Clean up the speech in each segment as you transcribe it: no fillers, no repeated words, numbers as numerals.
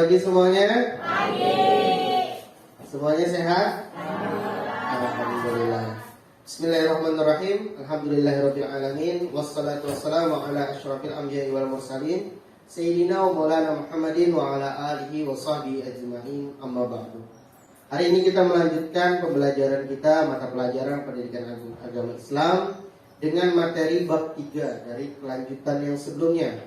pagi semuanya. Pagi. Semuanya sehat? Alhamdulillah. Bismillahirrahmanirrahim. Alhamdulillahirabbil alamin. Wassalatu wassalamu ala asyrafil anbiya'i wal mursalin sayyidina wa maulana Muhammadin wa ala alihi wa sahbihi ajma'in. Amma ba'du. Hari ini kita melanjutkan pembelajaran kita mata pelajaran pendidikan agama Islam dengan materi bab 3 dari kelanjutan yang sebelumnya.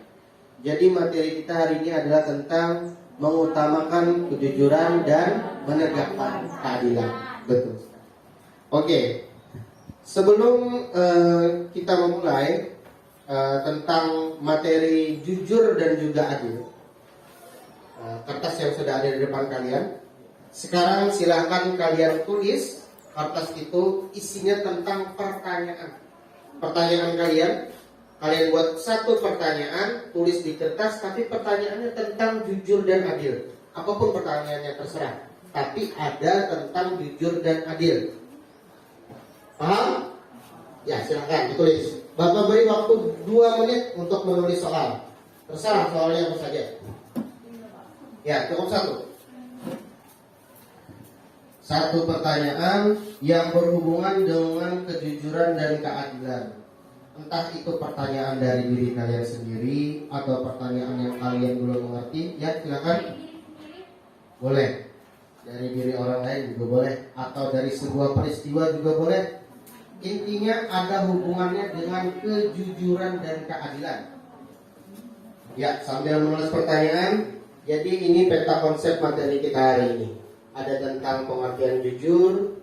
Jadi materi kita hari ini adalah tentang mengutamakan kejujuran dan menegakkan keadilan. Betul. Oke. Sebelum kita memulai tentang materi jujur dan juga adil, kertas yang sudah ada di depan kalian. Sekarang silahkan kalian tulis kertas itu isinya tentang pertanyaan. Pertanyaan kalian buat satu pertanyaan, tulis di kertas, tapi pertanyaannya tentang jujur dan adil. Apapun pertanyaannya terserah, tapi ada tentang jujur dan adil. Paham? Ya, silakan ditulis. Bapak beri waktu 2 menit untuk menulis soal. Terserah soalnya apa saja. Ya, cukup satu pertanyaan yang berhubungan dengan kejujuran dan keadilan. Entah itu pertanyaan dari diri kalian sendiri atau pertanyaan yang kalian belum mengerti, ya silakan. Boleh. Dari diri orang lain juga boleh, atau dari sebuah peristiwa juga boleh. Intinya ada hubungannya dengan kejujuran dan keadilan. Ya, sambil menulis pertanyaan. Jadi ini peta konsep materi kita hari ini. Ada tentang pengertian jujur,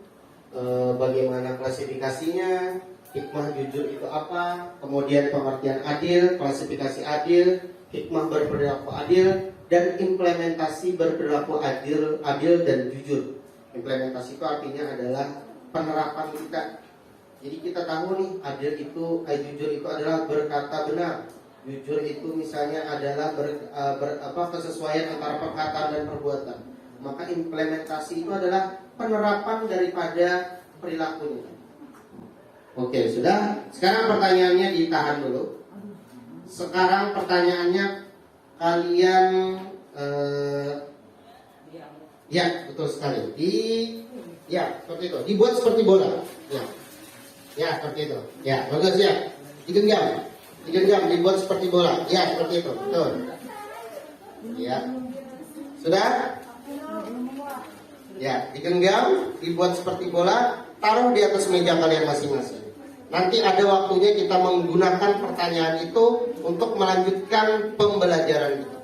bagaimana klasifikasinya, hikmah jujur itu apa, kemudian pengertian adil, klasifikasi adil, hikmah berperilaku adil, dan implementasi berperilaku adil dan jujur. Implementasi itu artinya adalah penerapan kita. Jadi kita tahu nih, jujur itu adalah berkata benar. Jujur itu misalnya adalah kesesuaian antara perkataan dan perbuatan. Maka implementasi itu adalah penerapan daripada perilakunya. Oke, sudah. Sekarang pertanyaannya ditahan dulu. Sekarang pertanyaannya kalian ya, betul sekali. Seperti itu. Dibuat seperti bola. Ya, seperti itu. Ya, bagus ya. Digenggam, dibuat seperti bola. Ya, seperti itu. Betul. Ya. Sudah? Ya, digenggam, dibuat seperti bola, taruh di atas meja kalian masing-masing. Nanti ada waktunya kita menggunakan pertanyaan itu untuk melanjutkan pembelajaran kita.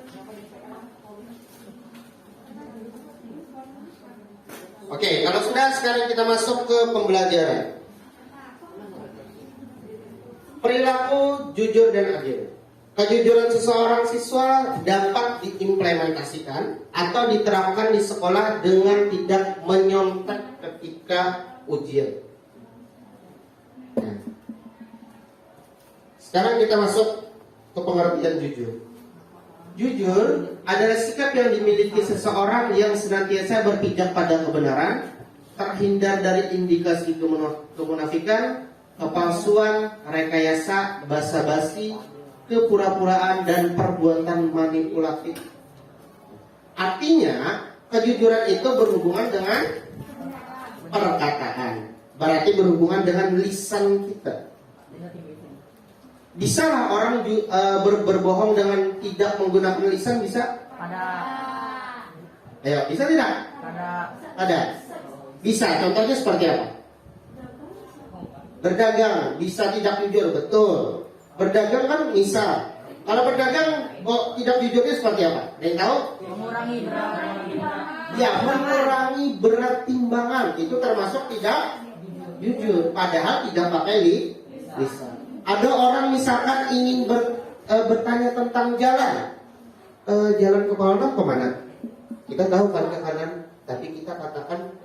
Oke, kalau sudah, sekarang kita masuk ke pembelajaran. Perilaku jujur dan adil. Kejujuran seseorang siswa dapat diimplementasikan atau diterapkan di sekolah dengan tidak menyontek ketika ujian. Nah, sekarang kita masuk ke pengertian jujur. Jujur adalah sikap yang dimiliki seseorang yang senantiasa berpijak pada kebenaran, terhindar dari indikasi kemunafikan, kepalsuan, rekayasa, basa-basi, kepura-puraan, dan perbuatan manipulatif. Artinya, kejujuran itu berhubungan dengan perkataan. Berarti berhubungan dengan lisan kita. Bisalah orang berbohong dengan tidak menggunakan lisan? Bisa? Ada. Ayo, bisa tidak? Ada. Bisa. Contohnya seperti apa? Berdagang, bisa tidak jujur, betul. Berdagang kan misal. Kalau berdagang kok tidak jujurnya seperti apa? Ada yang tahu? Mengurangi berat. Ya, mengurangi berat timbangan. Itu termasuk tidak jujur. Padahal tidak pakai lisan. Ada orang misalkan ingin bertanya tentang jalan. Jalan ke Palembang kemana? Kita tahu kan ke kanan, tapi kita katakan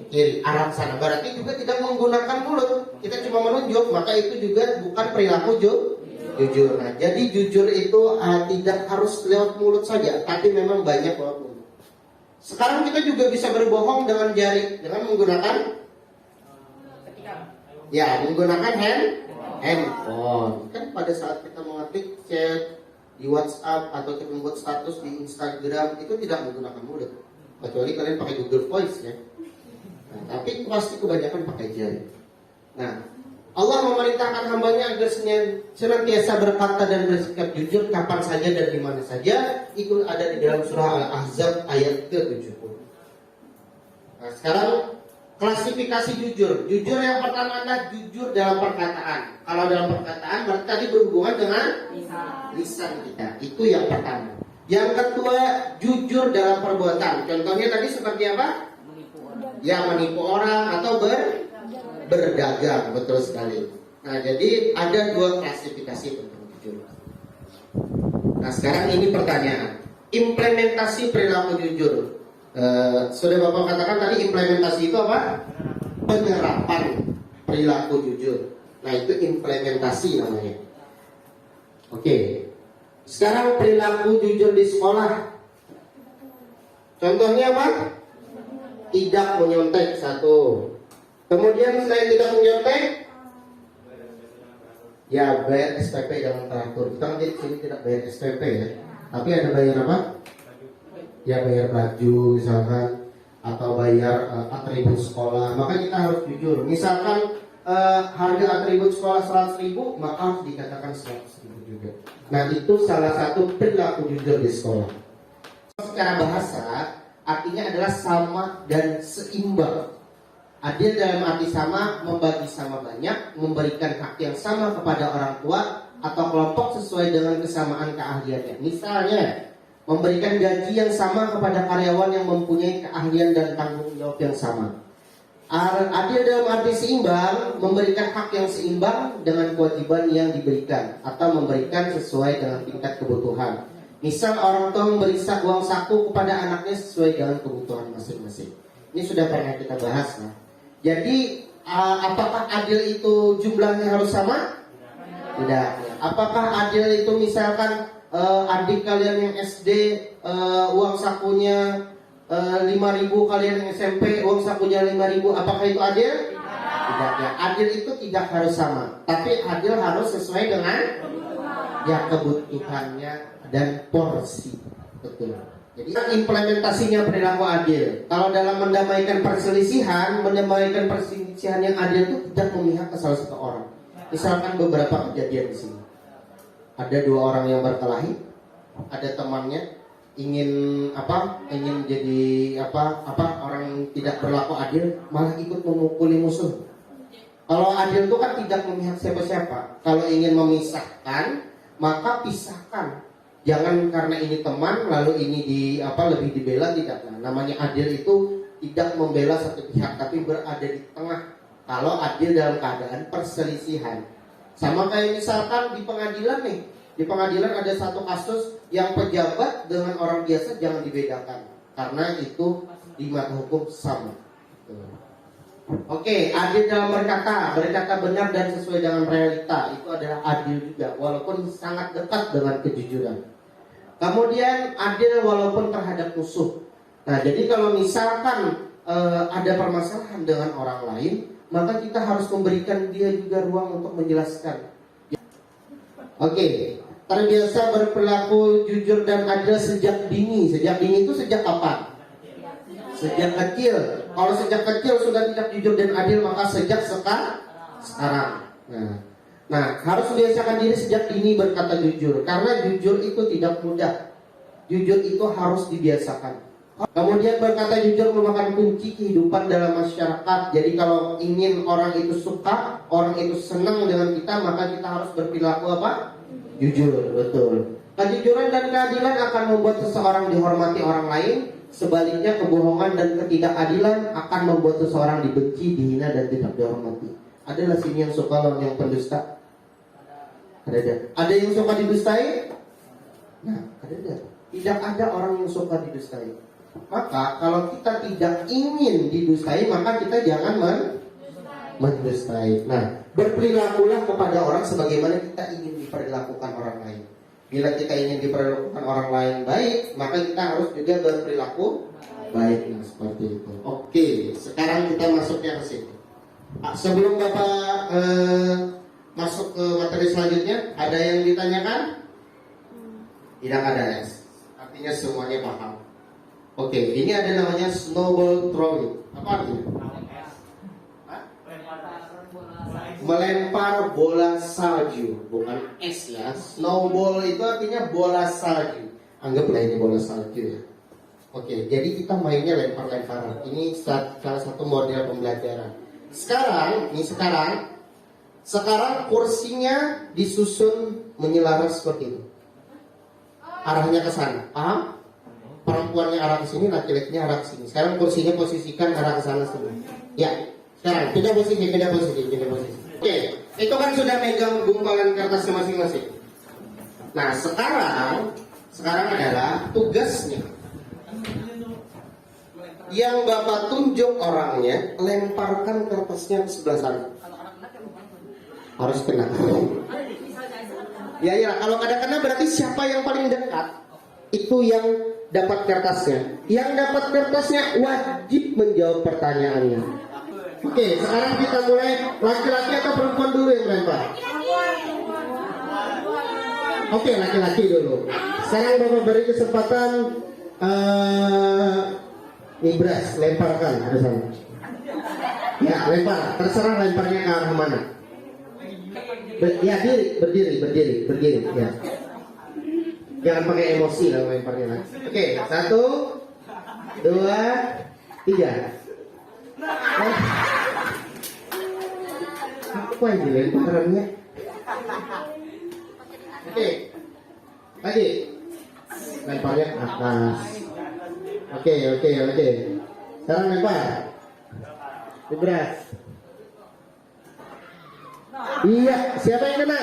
kiri, arah sana. Berarti juga tidak menggunakan mulut. Kita cuma menunjuk, maka itu juga bukan perilaku jujur. Nah, jadi jujur itu tidak harus lewat mulut saja, tapi memang banyak lewat mulut. Sekarang kita juga bisa berbohong dengan jari, dengan menggunakan menggunakan handphone. Kan pada saat kita mengetik chat di WhatsApp atau kita membuat status di Instagram itu tidak menggunakan mulut, kecuali kalian pakai Google Voice ya. Nah, tapi pasti kebanyakan pakai jari. Nah, Allah memerintahkan hambanya agar senantiasa berkata dan bersikap jujur kapan saja dan di mana saja. Itu ada di dalam surah Al-Ahzab ayat ke-70. Nah, sekarang klasifikasi jujur. Jujur yang pertama adalah jujur dalam perkataan. Kalau dalam perkataan berarti tadi berhubungan dengan lisan kita. Itu yang pertama. Yang kedua, jujur dalam perbuatan. Contohnya tadi seperti apa? Ya, menipu orang atau berdagang, betul sekali. Nah, jadi ada dua klasifikasi tentang jujur. Nah, sekarang ini pertanyaan. Implementasi perilaku jujur. Sudah Bapak katakan tadi implementasi itu apa? Penerapan perilaku jujur. Nah, itu implementasi namanya. Oke. Sekarang perilaku jujur di sekolah. Contohnya apa? Tidak menyontek, satu. Kemudian selain tidak menyontek, ya bayar SPP jangan teratur. Kita kan di sini tidak bayar SPP ya, tapi ada bayar apa? Ya bayar baju misalkan, atau bayar atribut sekolah. Maka kita harus jujur. Misalkan harga atribut sekolah 100.000, maka harus dikatakan 100.000 juga. Nah, itu salah satu perilaku jujur di sekolah. Secara bahasa artinya adalah sama dan seimbang. Adil dalam arti sama, membagi sama banyak, memberikan hak yang sama kepada orang tua atau kelompok sesuai dengan kesamaan keahliannya. Misalnya, memberikan gaji yang sama kepada karyawan yang mempunyai keahlian dan tanggung jawab yang sama. Adil dalam arti seimbang, memberikan hak yang seimbang dengan kewajiban yang diberikan atau memberikan sesuai dengan tingkat kebutuhan. Misal orang tua memberi uang saku kepada anaknya sesuai dengan kebutuhan masing-masing. Ini sudah pernah kita bahas ya. Jadi apakah adil itu jumlahnya harus sama? Tidak. Apakah adil itu misalkan adik kalian yang SD uang sakunya 5.000, kalian yang SMP uang sakunya 5.000, apakah itu adil? Tidak ya. Adil itu tidak harus sama, tapi adil harus sesuai dengan ya kebutuhannya dan porsi. Betul. Jadi implementasinya perilaku adil. Kalau dalam mendamaikan perselisihan yang adil itu tidak memihak ke salah satu orang. Misalkan beberapa kejadian di sini. Ada dua orang yang berkelahi, ada temannya ingin jadi orang tidak berlaku adil, malah ikut memukuli musuh. Kalau adil itu kan tidak memihak siapa-siapa. Kalau ingin memisahkan, maka pisahkan. Jangan karena ini teman lalu ini lebih dibela, tidak. Nah, namanya adil itu tidak membela satu pihak tapi berada di tengah. Kalau adil dalam keadaan perselisihan. Sama kayak misalkan di pengadilan nih. Di pengadilan ada satu kasus yang pejabat dengan orang biasa jangan dibedakan karena itu di mata hukum sama. Oke, adil dalam berkata benar dan sesuai dengan realita, itu adalah adil juga walaupun sangat dekat dengan kejujuran. Kemudian adil walaupun terhadap musuh. Nah, jadi kalau misalkan ada permasalahan dengan orang lain, maka kita harus memberikan dia juga ruang untuk menjelaskan. Oke, terbiasa berperilaku jujur dan adil sejak dini. Sejak dini itu sejak kapan? Sejak kecil. Kalau sejak kecil sudah tidak jujur dan adil, maka sejak sekarang. Nah, harus membiasakan diri sejak dini berkata jujur. Karena jujur itu tidak mudah. Jujur itu harus dibiasakan. Kemudian berkata jujur merupakan kunci kehidupan dalam masyarakat. Jadi kalau ingin orang itu suka, orang itu senang dengan kita, maka kita harus berperilaku apa? Jujur, betul. Kejujuran dan keadilan akan membuat seseorang dihormati orang lain. Sebaliknya kebohongan dan ketidakadilan akan membuat seseorang dibenci, dihina dan tidak dihormati. Adalah sini yang suka orang yang pendusta? Ada yang suka didustai? Nah, ada. Tidak ada orang yang suka didustai. Maka kalau kita tidak ingin didustai, maka kita jangan mendustai. Nah, berperilakulah kepada orang sebagaimana kita ingin diperlakukan orang lain. Bila kita ingin diperlakukan orang lain baik, maka kita harus juga berperilaku baik. Nah, seperti itu. Oke, sekarang kita masuk yang sini. Sebelum Bapak masuk ke materi selanjutnya, ada yang ditanyakan? Tidak ada S. Artinya semuanya paham. Oke, ini ada namanya snowball throwing. Apa artinya? Hah? Melempar bola salju, bukan es ya. Snowball itu artinya bola salju. Anggaplah ini bola salju ya. Oke, jadi kita mainnya lempar-lemparan. Ini salah satu model pembelajaran. Sekarang kursinya disusun menyelaras seperti itu. Arahnya ke sana, paham? Perempuannya arah ke sini, laki-lakinya arah ke sini. Sekarang kursinya posisikan arah ke sana semua. Ya, sekarang pindah posisi. Oke, itu kan sudah megang gumpalan kertasnya masing-masing. Nah, sekarang adalah tugasnya. Yang Bapak tunjuk orangnya, lemparkan kertasnya ke sebelah sana. Harus kena. Ya, kalau ada kena berarti siapa yang paling dekat itu yang dapat kertasnya. Yang dapat kertasnya wajib menjawab pertanyaannya. Oke, sekarang kita mulai. Laki-laki atau perempuan dulu yang lempar? Oke, laki-laki dulu. Sekarang Bapak beri kesempatan Nibras, lemparkan ke sana. Ya, lempar. Terserah lemparnya ke arah mana. Berdiri ya. Jangan pakai emosi lah lemparnya. Oke, 1, 2, 3. Apa ini lemparannya? Oke, lagi. Lemparnya ke atas. Oke. Sekarang lempar. Nibras. Iya, siapa yang kena?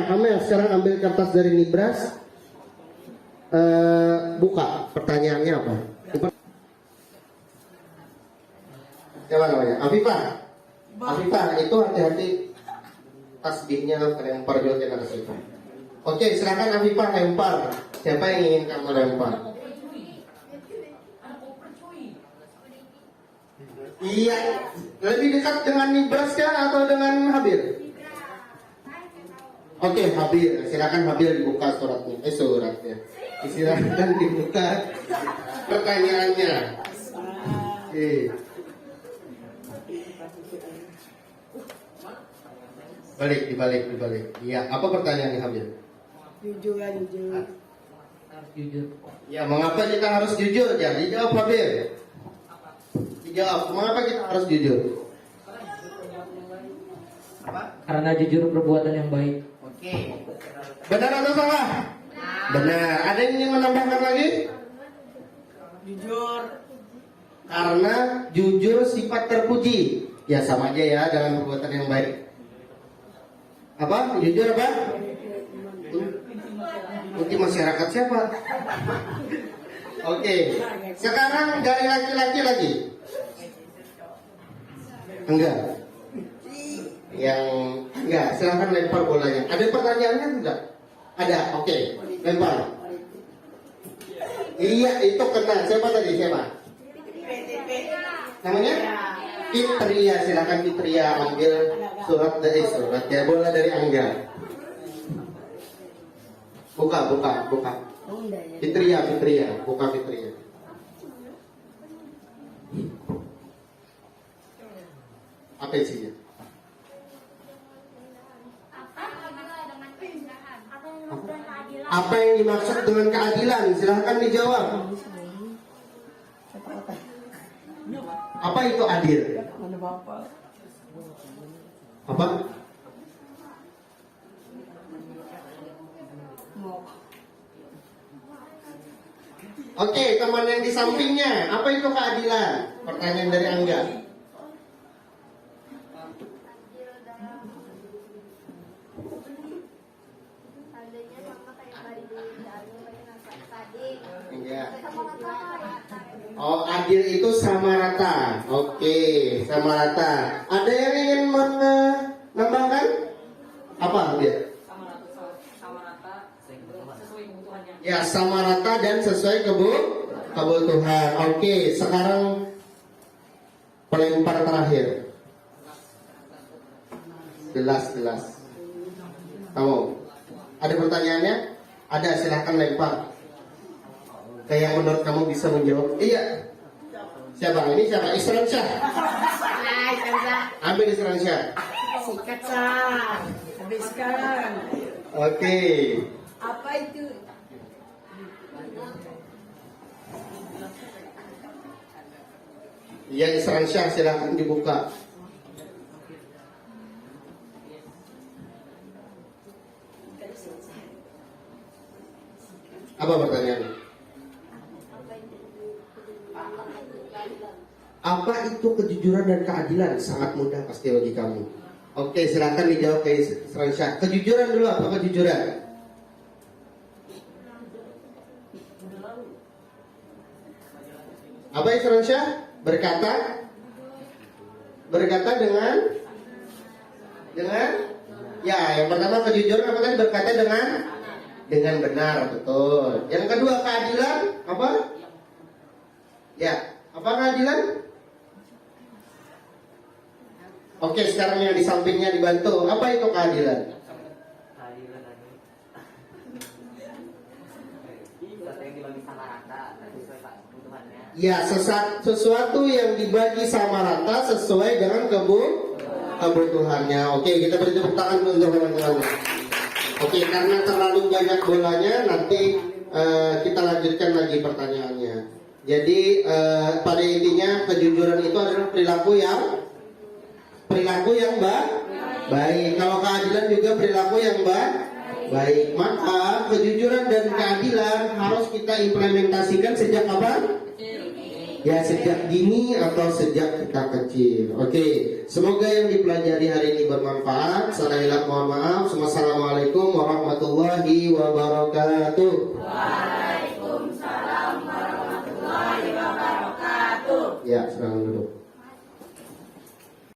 Amel. Sekarang ambil kertas dari Nibras. Buka. Pertanyaannya apa? Siapa namanya? Afifah, itu hati-hati tasbihnya lempar juga ke situ. Oke, silakan Afifah lempar. Siapa yang ingin kamu lempar? Iya, lebih dekat dengan Nibras kah atau dengan Habil? Oke, Habil, silakan Habil dibuka suratnya. Silakan dibuka pertanyaannya. Oke. Dibalik. Iya, apa pertanyaannya Habil? Jujur. Harus jujur. Ya, mengapa kita harus jujur? Ya, dijawab Habil. Dijawab, mengapa kita harus jujur? Karena jujur perbuatan yang baik. Oke. Benar atau salah? Benar. Ada yang ingin menambahkan lagi? Jujur. Karena jujur sifat terpuji. Ya sama aja ya dengan perbuatan yang baik. Apa? Jujur apa? Kunci masyarakat siapa? Oke. Sekarang dari laki-laki lagi. Enggak. Silahkan lempar bolanya. Ada pertanyaannya enggak? Ada. Oke. Lempar. Iya, itu kena. Siapa tadi? Siapa? Namanya? Fitria. Silakan Fitria ambil surat ya, bola dari Angga. Buka. Fitria. Buka Fitria. Apa isinya? Apa yang dimaksud dengan keadilan? Silahkan dijawab. Apa itu adil? Apa? Oke, teman yang di sampingnya, apa itu keadilan? Pertanyaan dari Angga. Oh, adil itu sama rata. Oke, sama rata. Ada yang ingin menambahkan? Apa dia? Sama rata sesuai kebutuhannya. Ya, sama rata dan sesuai kebutuhan. Oke, sekarang pelempar terakhir. Gelas. Kamu ada pertanyaannya? Ada, silahkan lempar. Kayak yang menurut kamu bisa menjawab. Iya. Siapa? Ini siapa? Isran Syah. Ambil Isran Syah. Sikat Sah. Habiskan. Oke. Apa itu? Iya, Isran Syah, silahkan dibuka. Apa pertanyaannya? Apa itu kejujuran dan keadilan? Sangat mudah pasti bagi kamu. Oke, silakan dijawab ke Isran Syah. Kejujuran dulu, apa kejujuran? Apa Isran Syah? Berkata dengan ya, yang pertama kejujuran apa tadi? Berkata dengan benar, betul. Yang kedua keadilan apa? Ya, apa keadilan? Oke, sekarang yang di sampingnya dibantu. Apa itu keadilan? Keadilan sesuatu yang dibagi sama rata sesuai kebutuhannya. Ya, sesuatu yang dibagi sama rata sesuai dengan kebutuhannya. Oke, kita beri tepuk tangan dulu untuk teman-teman. Oke, karena terlalu banyak bolanya, nanti kita lanjutkan lagi pertanyaannya. Jadi pada intinya kejujuran itu adalah perilaku yang baik. Kalau keadilan juga perilaku yang baik. Maka kejujuran dan keadilan harus kita implementasikan sejak apa? Ya, sejak dini atau sejak kita kecil. Oke, semoga yang dipelajari hari ini bermanfaat. Salah hilaf mohon maaf. Wassalamualaikum warahmatullahi wabarakatuh. Waalaikumsalam warahmatullahi wabarakatuh. Ya, silakan duduk.